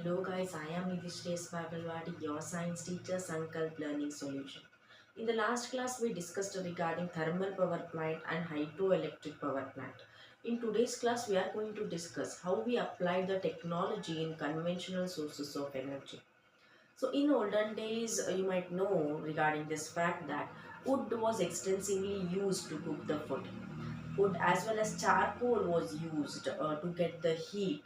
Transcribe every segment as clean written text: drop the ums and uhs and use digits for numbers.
Hello guys, I am Nidhi Babelwadi, your science teacher, Sankalp Learning Solution. In the last class, we discussed regarding thermal power plant and hydroelectric power plant. In today's class, we are going to discuss how we apply the technology in conventional sources of energy. So in olden days, you might know regarding this fact that wood was extensively used to cook the food. Wood as well as charcoal was used to get the heat.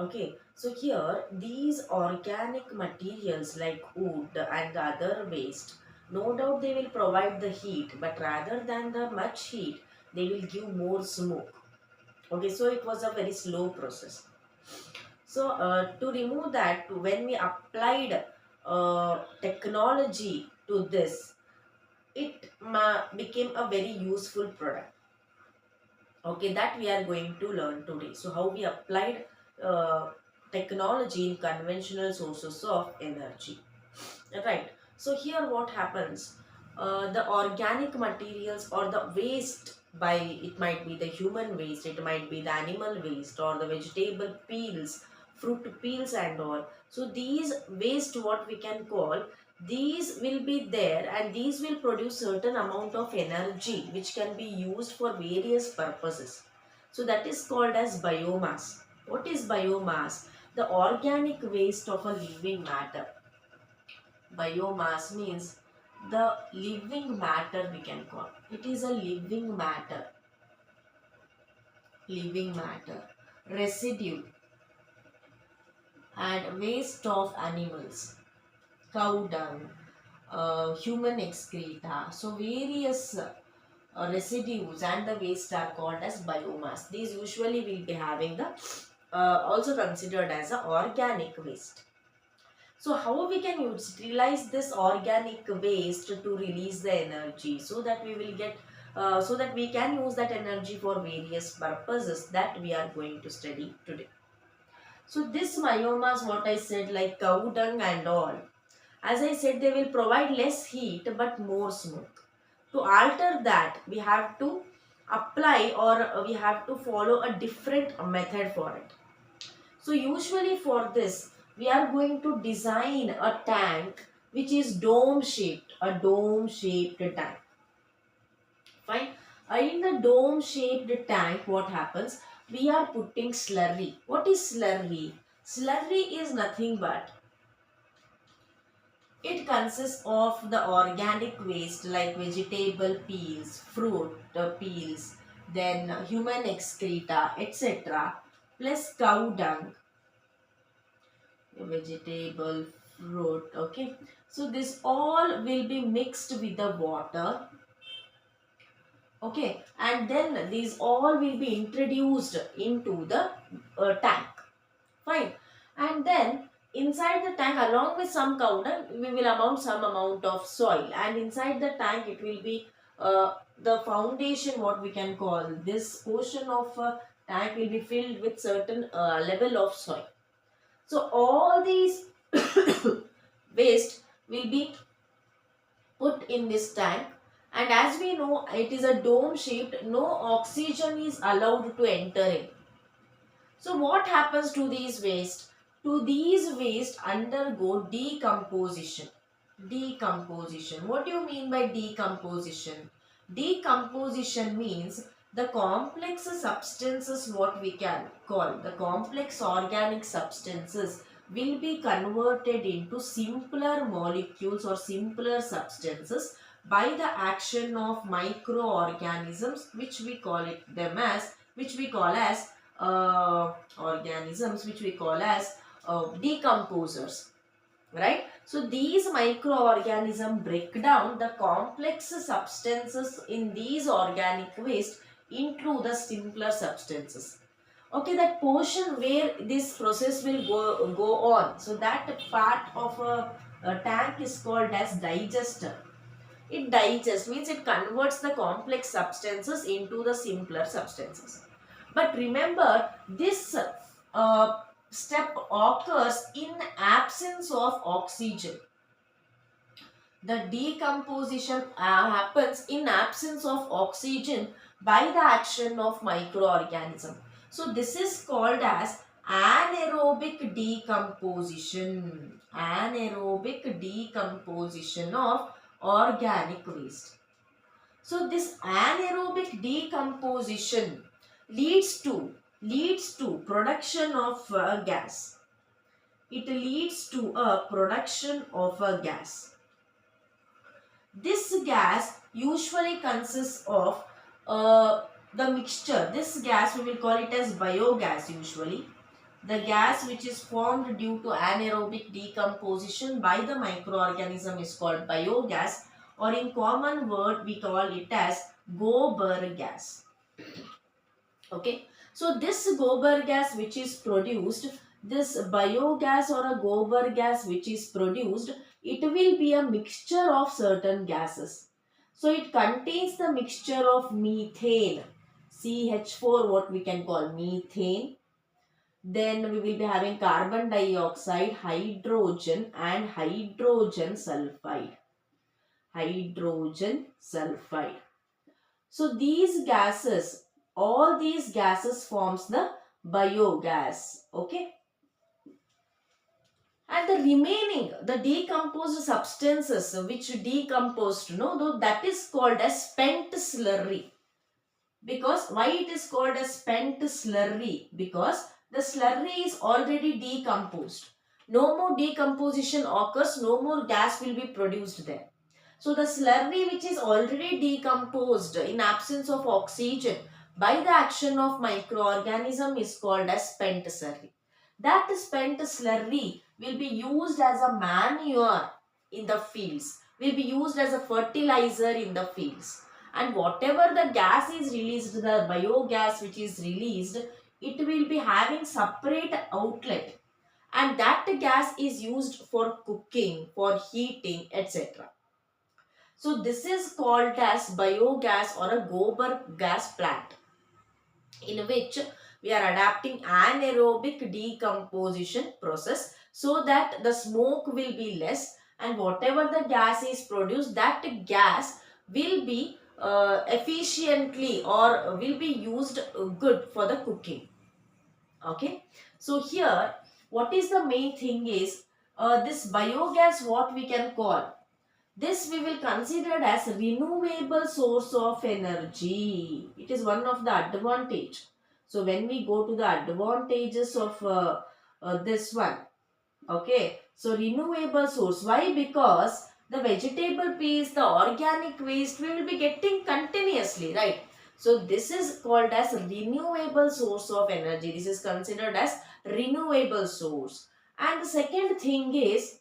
Okay, so here these organic materials like wood and the other waste, no doubt they will provide the heat, but rather than the much heat, they will give more smoke. Okay, so it was a very slow process. So to remove that, when we applied technology to this, it became a very useful product. Okay, that we are going to learn today. So how we applied uh, technology in conventional sources of energy, right? So here what happens, the organic materials or the waste, by it might be the human waste, it might be the animal waste or the vegetable peels, fruit peels and all. So these waste, what we can call, these will be there and these will produce certain amount of energy which can be used for various purposes. So that is called as biomass. What is biomass? The organic waste of a living matter. Biomass means the living matter, we can call. It is a living matter, residue and waste of animals, cow dung, human excreta. So various residues and the waste are called as biomass. These usually will be having the also considered as a organic waste. So how we can utilize this organic waste to release the energy so that we will get so that we can use that energy for various purposes that we are going to study today. So this biomass, what I said, like cow dung and all, as I said, they will provide less heat but more smoke. To alter that, we have to apply or we have to follow a different method for it. So usually for this, we are going to design a tank which is dome shaped tank. Fine. In the dome shaped tank, what happens? We are putting slurry. What is slurry? Slurry is nothing but it consists of the organic waste like vegetable peels, fruit peels, then human excreta, etc. plus cow dung, vegetable, fruit. Okay, so this all will be mixed with the water. Okay, and then these all will be introduced into the tank. Fine, and then inside the tank, along with some cow dung, we will amount some amount of soil, and inside the tank it will be the foundation, what we can call, this portion of tank will be filled with certain level of soil. So all these waste will be put in this tank, and as we know it is a dome shaped, no oxygen is allowed to enter in. So what happens to these waste? To these waste undergo decomposition. Decomposition. What do you mean by decomposition? Decomposition means the complex substances, what we can call the complex organic substances, will be converted into simpler molecules or simpler substances by the action of microorganisms, which we call it them as which we call as organisms which we call as decomposers, right? So these microorganisms break down the complex substances in these organic waste into the simpler substances. Okay, that portion where this process will go on, so that part of a tank is called as digester. It digests means it converts the complex substances into the simpler substances. But remember, this step occurs in absence of oxygen. The decomposition happens in absence of oxygen by the action of microorganism. So this is called as anaerobic decomposition. Anaerobic decomposition of organic waste. So this anaerobic decomposition leads to production of gas. It leads to a production of a gas. This gas usually consists of the mixture. This gas we will call it as biogas usually. The gas which is formed due to anaerobic decomposition by the microorganism is called biogas, or in common word we call it as gobar gas. Okay, so this gobar gas which is produced, this biogas or a gobar gas which is produced, it will be a mixture of certain gases. So it contains the mixture of methane, CH4, what we can call methane. Then we will be having carbon dioxide, hydrogen and hydrogen sulfide. Hydrogen sulfide. So these gases, all these gases forms the biogas. Okay. And the remaining, the decomposed substances which decomposed, no, though that is called as spent slurry. Because why it is called as spent slurry? Because the slurry is already decomposed. No more decomposition occurs, no more gas will be produced there. So the slurry which is already decomposed in absence of oxygen by the action of microorganism is called as spent slurry. That spent slurry will be used as a manure in the fields, will be used as a fertilizer in the fields. And whatever the gas is released, the biogas which is released, it will be having separate outlet. And that gas is used for cooking, for heating, etc. So this is called as biogas or a gobar gas plant, in which we are adapting anaerobic decomposition process so that the smoke will be less, and whatever the gas is produced, that gas will be efficiently or will be used good for the cooking. Okay. So here what is the main thing is this biogas, what we can call, this we will consider as renewable source of energy. It is one of the advantage. So when we go to the advantages of this one, okay, so renewable source. Why? Because the vegetable waste, the organic waste, we will be getting continuously, right? So this is called as renewable source of energy. This is considered as renewable source. And the second thing is,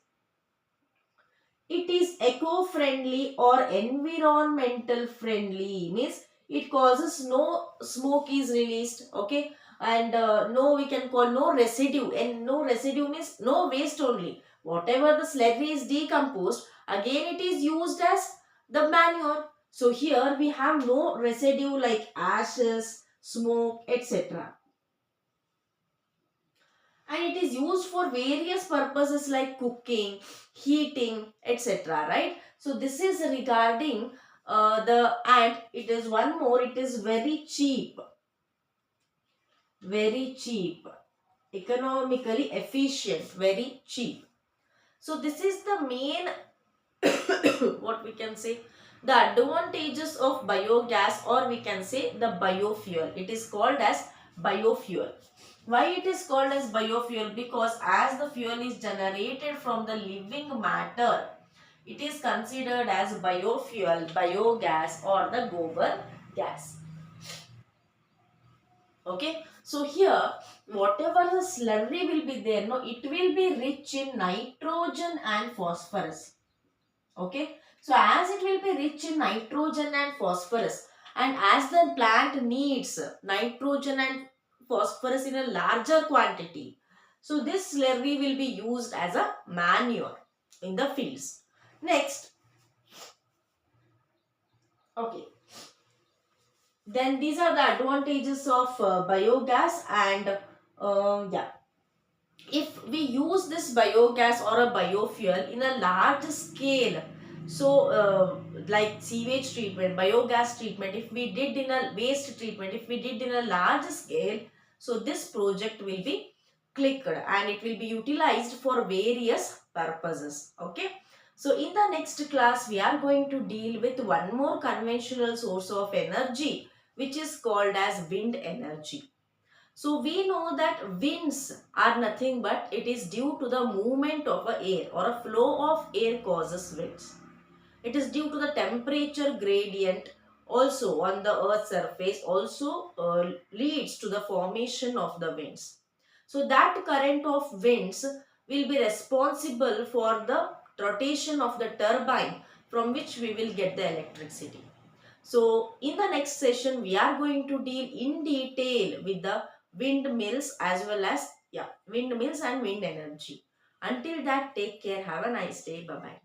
it is eco-friendly or environmental friendly, means it causes no smoke is released, okay, and no, we can call no residue, and no residue means no waste only. Whatever the slurry is decomposed, again it is used as the manure. So here we have no residue like ashes, smoke, etc. And it is used for various purposes like cooking, heating, etc. Right? So this is regarding and it is one more, it is very cheap, economically efficient, very cheap. So this is the main what we can say, the advantages of biogas, or we can say the biofuel. It is called as biofuel. Why it is called as biofuel? Because as the fuel is generated from the living matter, it is considered as biofuel, biogas, or the gobar gas. Okay, so here whatever the slurry will be there, no, it will be rich in nitrogen and phosphorus. Okay, so as it will be rich in nitrogen and phosphorus, and as the plant needs nitrogen and phosphorus in a larger quantity, so this slurry will be used as a manure in the fields. Next, okay, then these are the advantages of biogas, and yeah, if we use this biogas or a biofuel in a large scale, so like sewage treatment, biogas treatment, if we did in a waste treatment, if we did in a large scale, so this project will be clicked and it will be utilized for various purposes. Okay. So in the next class, we are going to deal with one more conventional source of energy, which is called as wind energy. So we know that winds are nothing but it is due to the movement of a air, or a flow of air causes winds. It is due to the temperature gradient also on the earth's surface also leads to the formation of the winds. So that current of winds will be responsible for the rotation of the turbine from which we will get the electricity. So in the next session, we are going to deal in detail with the windmills as well as windmills and wind energy. Until that, take care. Have a nice day. Bye bye.